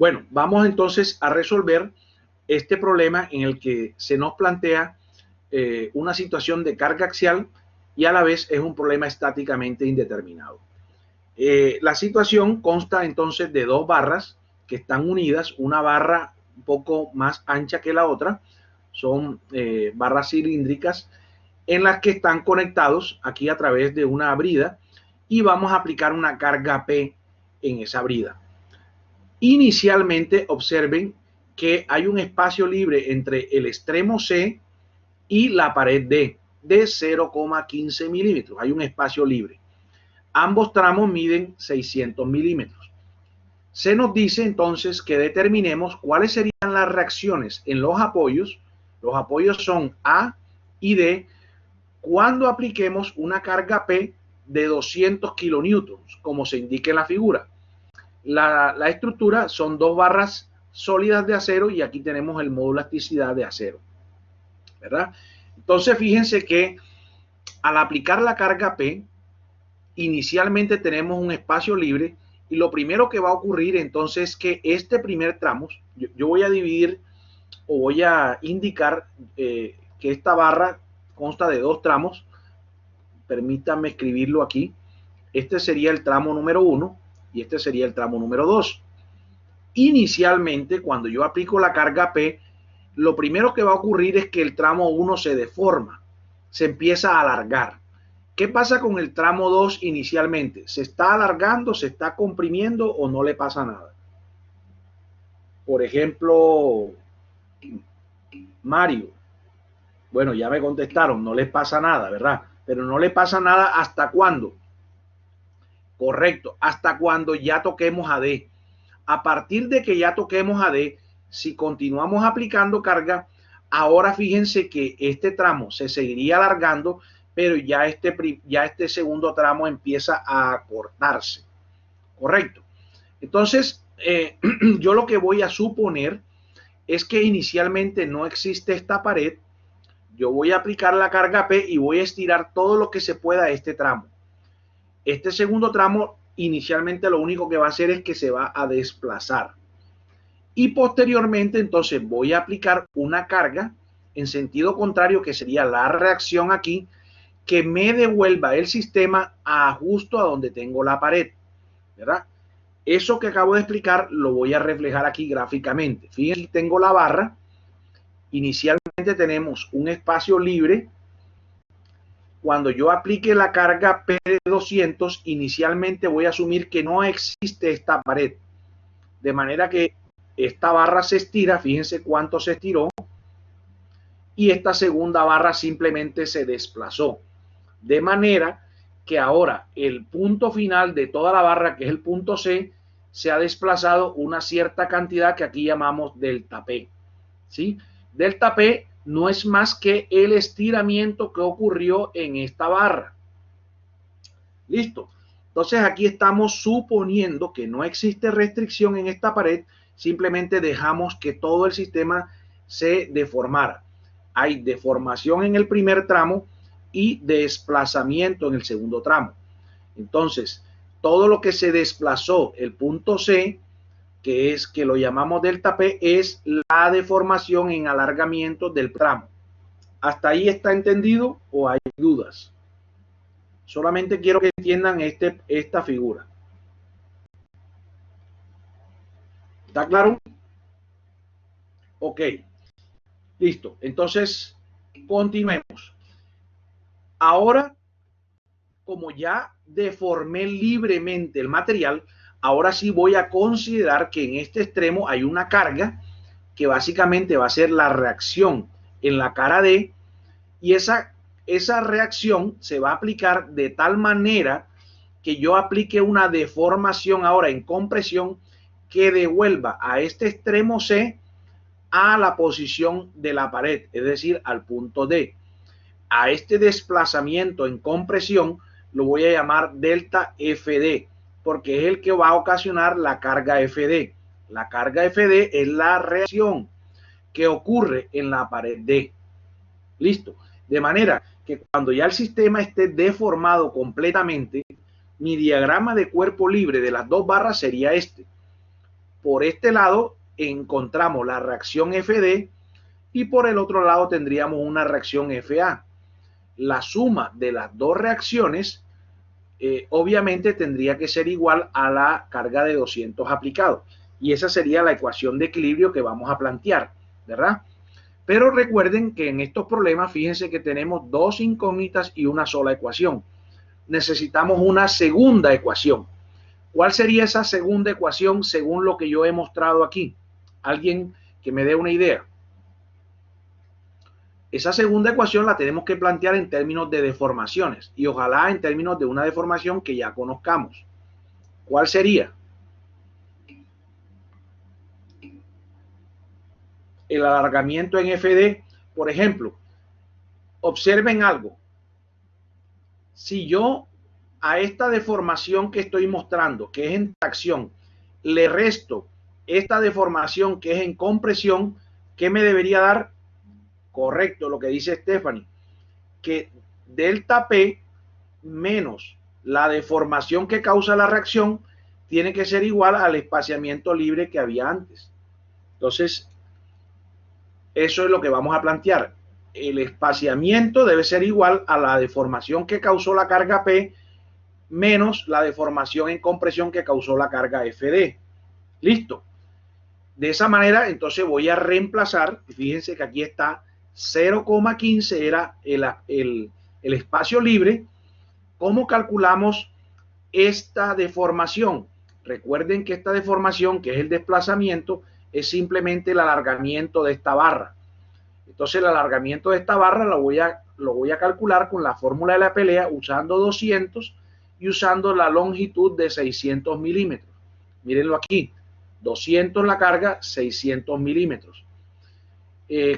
Bueno, vamos entonces a resolver este problema en el que se nos plantea una situación de carga axial y a la vez es un problema estáticamente indeterminado. La situación consta entonces de dos barras que están unidas, una barra un poco más ancha que la otra, son barras cilíndricas en las que están conectados aquí a través de una brida y vamos a aplicar una carga P en esa brida. Inicialmente observen que hay un espacio libre entre el extremo C y la pared D de 0,15 milímetros. Hay un espacio libre. Ambos tramos miden 600 milímetros. Se nos dice entonces que determinemos cuáles serían las reacciones en los apoyos. Los apoyos son A y D cuando apliquemos una carga P de 200 kilonewtons, como se indica en la figura. La estructura son dos barras sólidas de acero y aquí tenemos el módulo de elasticidad de acero, ¿verdad? Entonces fíjense que al aplicar la carga P, inicialmente tenemos un espacio libre y lo primero que va a ocurrir entonces es que este primer tramo, yo voy a dividir o voy a indicar que esta barra consta de dos tramos. Permítanme escribirlo aquí. Este sería el tramo número 1 y este sería el tramo número 2. Inicialmente, cuando yo aplico la carga P, lo primero que va a ocurrir es que el tramo 1 se deforma, se empieza a alargar. ¿Qué pasa con el tramo 2 inicialmente? ¿Se está alargando, se está comprimiendo o no le pasa nada? Por ejemplo, Mario. Bueno, ya me contestaron, no les pasa nada, ¿verdad? Pero no le pasa nada ¿hasta cuándo? Correcto, hasta cuando ya toquemos a D. A partir de que ya toquemos a D, si continuamos aplicando carga, ahora fíjense que este tramo se seguiría alargando, pero ya este segundo tramo empieza a acortarse. Correcto. Entonces, yo lo que voy a suponer es que inicialmente no existe esta pared. Yo voy a aplicar la carga P y voy a estirar todo lo que se pueda este tramo. Este segundo tramo inicialmente lo único que va a hacer es que se va a desplazar. Y posteriormente entonces voy a aplicar una carga en sentido contrario, que sería la reacción aquí, que me devuelva el sistema a justo a donde tengo la pared, ¿verdad? Eso que acabo de explicar lo voy a reflejar aquí gráficamente. Fíjense, tengo la barra. Inicialmente tenemos un espacio libre. Cuando yo aplique la carga P de 200, inicialmente voy a asumir que no existe esta pared. De manera que esta barra se estira, fíjense cuánto se estiró, y esta segunda barra simplemente se desplazó. De manera que ahora el punto final de toda la barra, que es el punto C, se ha desplazado una cierta cantidad que aquí llamamos delta P. ¿Sí? Delta P no es más que el estiramiento que ocurrió en esta barra. Listo. Entonces aquí estamos suponiendo que no existe restricción en esta pared, simplemente dejamos que todo el sistema se deformara. Hay deformación en el primer tramo y desplazamiento en el segundo tramo. Entonces, todo lo que se desplazó, el punto C, que lo llamamos delta P, es la deformación en alargamiento del tramo. ¿Hasta ahí está entendido o hay dudas? Solamente quiero que entiendan esta figura. ¿Está claro? Ok. Listo. Entonces, continuemos. Ahora, como ya deformé libremente el material, ahora sí voy a considerar que en este extremo hay una carga que básicamente va a ser la reacción en la cara D, y esa reacción se va a aplicar de tal manera que yo aplique una deformación ahora en compresión que devuelva a este extremo C a la posición de la pared, es decir, al punto D. A este desplazamiento en compresión lo voy a llamar delta FD, porque es el que va a ocasionar la carga FD. La carga FD es la reacción que ocurre en la pared D. Listo. De manera que cuando ya el sistema esté deformado completamente, mi diagrama de cuerpo libre de las dos barras sería este. por este lado encontramos la reacción FD y por el otro lado tendríamos una reacción FA. La suma de las dos reacciones obviamente tendría que ser igual a la carga de 200 aplicado. Y esa sería la ecuación de equilibrio que vamos a plantear, ¿verdad? Pero recuerden que en estos problemas, fíjense que tenemos dos incógnitas y una sola ecuación. Necesitamos una segunda ecuación. ¿Cuál sería esa segunda ecuación según lo que yo he mostrado aquí? Alguien que me dé una idea. Esa segunda ecuación la tenemos que plantear en términos de deformaciones y ojalá en términos de una deformación que ya conozcamos. ¿Cuál sería? El alargamiento en FD, por ejemplo. Observen algo. Si yo a esta deformación que estoy mostrando, que es en tracción, le resto esta deformación que es en compresión, ¿qué me debería dar? Correcto, lo que dice Stephanie, que delta P menos la deformación que causa la reacción tiene que ser igual al espaciamiento libre que había antes. Entonces, eso es lo que vamos a plantear. El espaciamiento debe ser igual a la deformación que causó la carga P menos la deformación en compresión que causó la carga FD. Listo. De esa manera, entonces voy a reemplazar, fíjense que aquí está 0,15 era el espacio libre. ¿Cómo calculamos esta deformación? Recuerden que esta deformación, que es el desplazamiento, es simplemente el alargamiento de esta barra. Entonces el alargamiento de esta barra lo voy a calcular con la fórmula de la pelea usando 200 y usando la longitud de 600 milímetros. Mírenlo aquí, 200 la carga, 600 milímetros.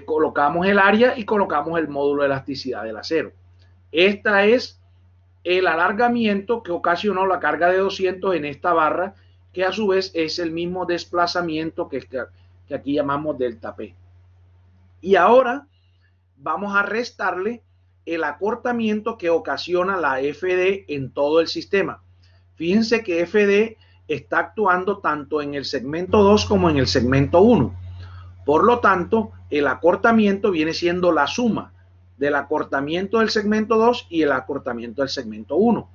Colocamos el área y colocamos el módulo de elasticidad del acero. Esta es el alargamiento que ocasionó la carga de 200 en esta barra, que a su vez es el mismo desplazamiento que aquí llamamos delta P. Y ahora vamos a restarle el acortamiento que ocasiona la FD en todo el sistema. Fíjense que FD está actuando tanto en el segmento 2 como en el segmento 1. Por lo tanto, el acortamiento viene siendo la suma del acortamiento del segmento 2 y el acortamiento del segmento 1.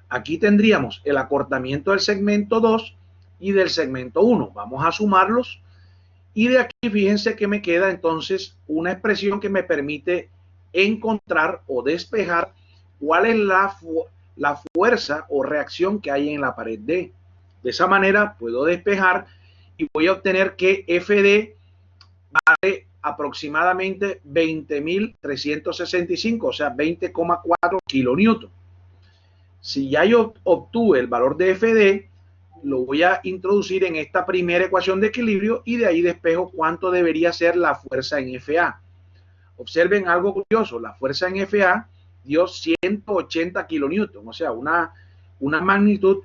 Aquí tendríamos el acortamiento del segmento 2 y del segmento 1. Vamos a sumarlos y de aquí fíjense que me queda entonces una expresión que me permite encontrar o despejar cuál es la fuerza o reacción que hay en la pared D. De esa manera puedo despejar y voy a obtener que FD vale aproximadamente 20.365, o sea, 20,4 kilonewton. Si ya yo obtuve el valor de FD, lo voy a introducir en esta primera ecuación de equilibrio y de ahí despejo cuánto debería ser la fuerza en FA. Observen algo curioso, la fuerza en FA dio 180 kilonewton, o sea, una magnitud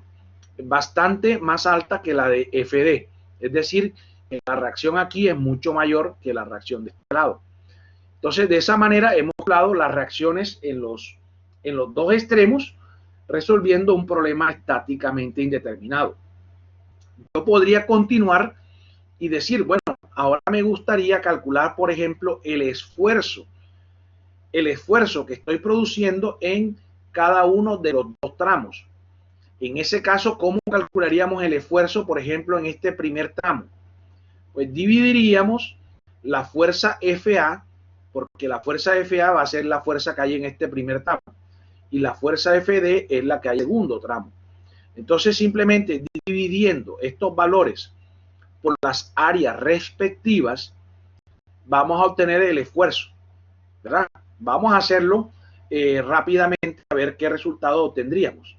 bastante más alta que la de FD. Es decir, la reacción aquí es mucho mayor que la reacción de este lado. Entonces, de esa manera hemos hablado las reacciones en los dos extremos, resolviendo un problema estáticamente indeterminado. Yo podría continuar y decir, bueno, ahora me gustaría calcular, por ejemplo, el esfuerzo que estoy produciendo en cada uno de los dos tramos. En ese caso, ¿cómo calcularíamos el esfuerzo, por ejemplo, en este primer tramo? Pues dividiríamos la fuerza FA, porque la fuerza FA va a ser la fuerza que hay en este primer tramo, y la fuerza FD es la que hay en el segundo tramo. Entonces, simplemente dividiendo estos valores por las áreas respectivas, vamos a obtener el esfuerzo, ¿verdad? Vamos a hacerlo rápidamente a ver qué resultado obtendríamos.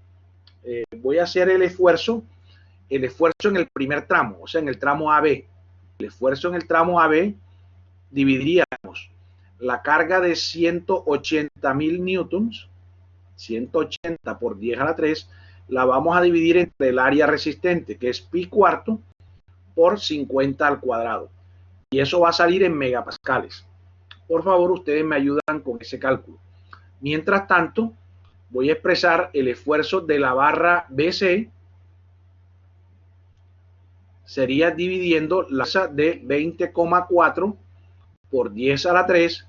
Voy a hacer el esfuerzo en el primer tramo, o sea, en el tramo AB. El esfuerzo en el tramo AB dividiríamos la carga de 180.000 newtons, 180 por 10 a la 3, la vamos a dividir entre el área resistente, que es pi cuarto, por 50 al cuadrado. Y eso va a salir en megapascales. Por favor, ustedes me ayudan con ese cálculo. Mientras tanto, voy a expresar el esfuerzo de la barra BC, sería dividiendo la masa de 20,4 por 10 a la 3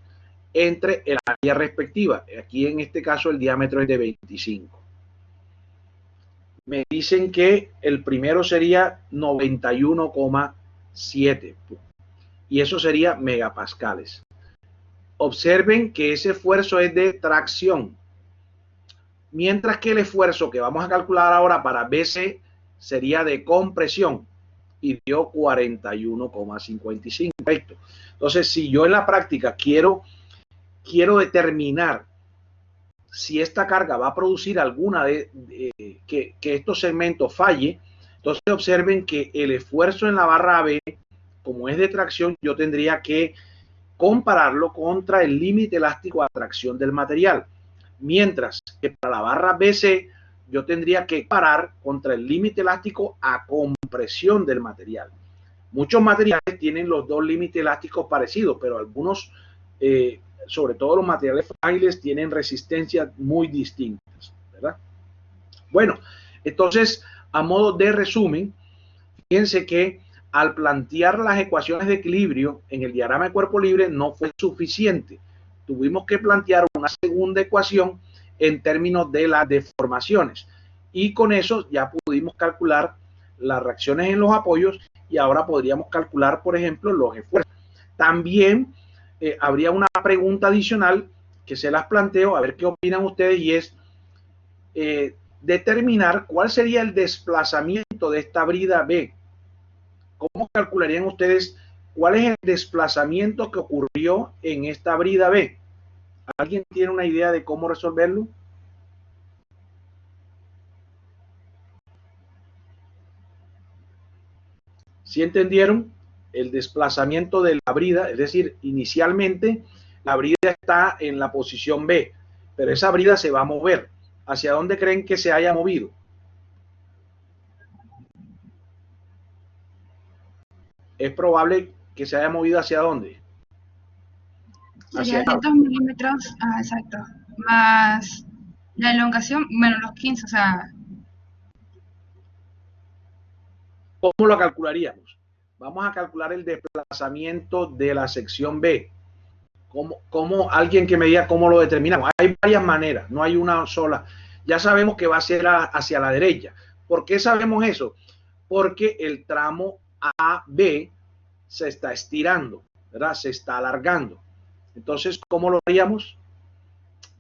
entre el área respectiva. Aquí en este caso el diámetro es de 25. Me dicen que el primero sería 91,7 y eso sería megapascales. Observen que ese esfuerzo es de tracción, mientras que el esfuerzo que vamos a calcular ahora para BC sería de compresión y dio 41,55. Entonces, si yo en la práctica quiero determinar si esta carga va a producir alguna que estos segmentos falle, entonces observen que el esfuerzo en la barra AB, como es de tracción, yo tendría que compararlo contra el límite elástico a tracción del material, mientras que para la barra BC yo tendría que parar contra el límite elástico a compresión del material. Muchos materiales tienen los dos límites elásticos parecidos, pero algunos, sobre todo los materiales frágiles, tienen resistencias muy distintas, ¿verdad? Bueno, entonces, a modo de resumen, fíjense que al plantear las ecuaciones de equilibrio en el diagrama de cuerpo libre no fue suficiente. Tuvimos que plantear una segunda ecuación en términos de las deformaciones. Y con eso ya pudimos calcular las reacciones en los apoyos y ahora podríamos calcular, por ejemplo, los esfuerzos. También habría una pregunta adicional que se las planteo, a ver qué opinan ustedes, y es determinar cuál sería el desplazamiento de esta brida B. ¿Cómo calcularían ustedes cuál es el desplazamiento que ocurrió en esta brida B? ¿Alguien tiene una idea de cómo resolverlo? ¿Sí entendieron? El desplazamiento de la brida, es decir, inicialmente la brida está en la posición B, pero esa brida se va a mover. ¿Hacia dónde creen que se haya movido? Es probable que se haya movido hacia dónde. Hacia 200 milímetros, exacto, más la elongación, menos los 15, o sea. ¿Cómo lo calcularíamos? Vamos a calcular el desplazamiento de la sección B. ¿Cómo alguien que me diga cómo lo determinamos? Hay varias maneras, no hay una sola. Ya sabemos que va a ser hacia la derecha. ¿Por qué sabemos eso? Porque el tramo AB se está estirando, ¿verdad? Se está alargando. Entonces, ¿cómo lo haríamos?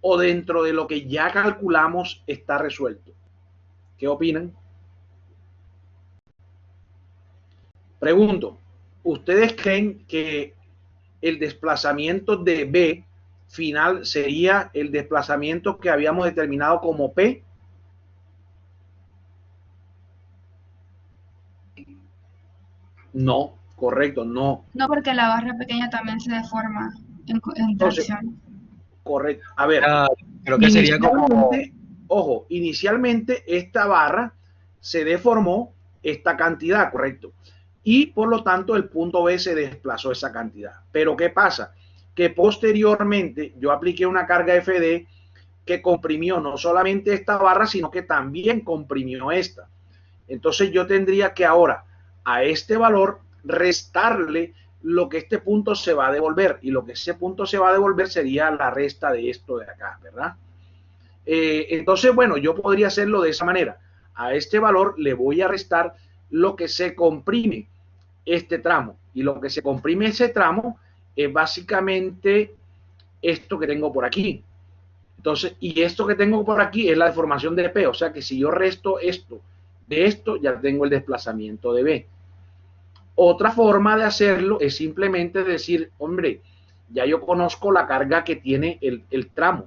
O dentro de lo que ya calculamos está resuelto. ¿Qué opinan? Pregunto, ¿ustedes creen que el desplazamiento de B final sería el desplazamiento que habíamos determinado como P? No, correcto, no. No, porque la barra pequeña también se deforma en tracción. Correcto. A ver, creo que sería como... Ojo, inicialmente esta barra se deformó esta cantidad, correcto. Y por lo tanto el punto B se desplazó esa cantidad. Pero ¿qué pasa? Que posteriormente yo apliqué una carga FD que comprimió no solamente esta barra, sino que también comprimió esta. Entonces yo tendría que ahora a este valor restarle lo que este punto se va a devolver, y lo que ese punto se va a devolver sería la resta de esto de acá, ¿verdad? Entonces, bueno, yo podría hacerlo de esa manera. A este valor le voy a restar lo que se comprime este tramo, y lo que se comprime ese tramo es básicamente esto que tengo por aquí. Entonces, y esto que tengo por aquí es la deformación de P, o sea que si yo resto esto de esto, ya tengo el desplazamiento de B. Otra forma de hacerlo es simplemente decir, hombre, ya yo conozco la carga que tiene el tramo,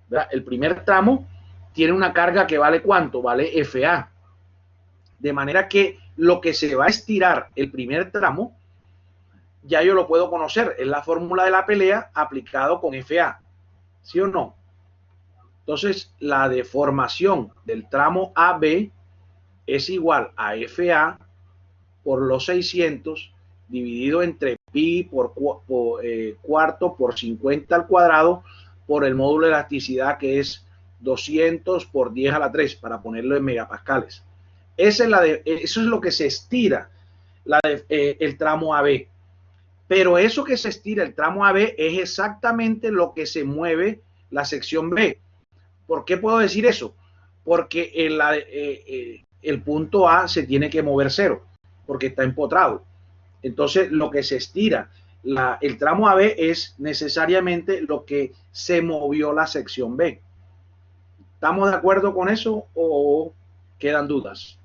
¿verdad? El primer tramo tiene una carga que vale ¿cuánto? Vale FA. De manera que lo que se va a estirar el primer tramo, ya yo lo puedo conocer. Es la fórmula de la pelea aplicado con FA. ¿Sí o no? Entonces, la deformación del tramo AB es igual a FA por los 600 dividido entre pi por cuarto por 50 al cuadrado por el módulo de elasticidad, que es 200 por 10 a la 3, para ponerlo en megapascales. Eso es lo que se estira el tramo AB. Pero eso que se estira el tramo AB es exactamente lo que se mueve la sección B. ¿Por qué puedo decir eso? Porque el punto A se tiene que mover 0, porque está empotrado. Entonces, lo que se estira el tramo AB es necesariamente lo que se movió la sección B. ¿Estamos de acuerdo con eso o quedan dudas?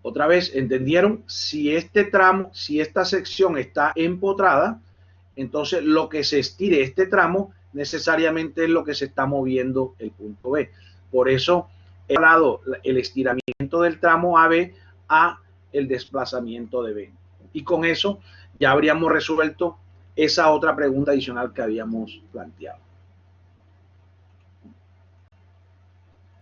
Otra vez, ¿entendieron? Si este tramo, si esta sección está empotrada, entonces lo que se estire este tramo necesariamente es lo que se está moviendo el punto B. Por eso he hablado el estiramiento del tramo AB a el desplazamiento de B. Y con eso ya habríamos resuelto esa otra pregunta adicional que habíamos planteado.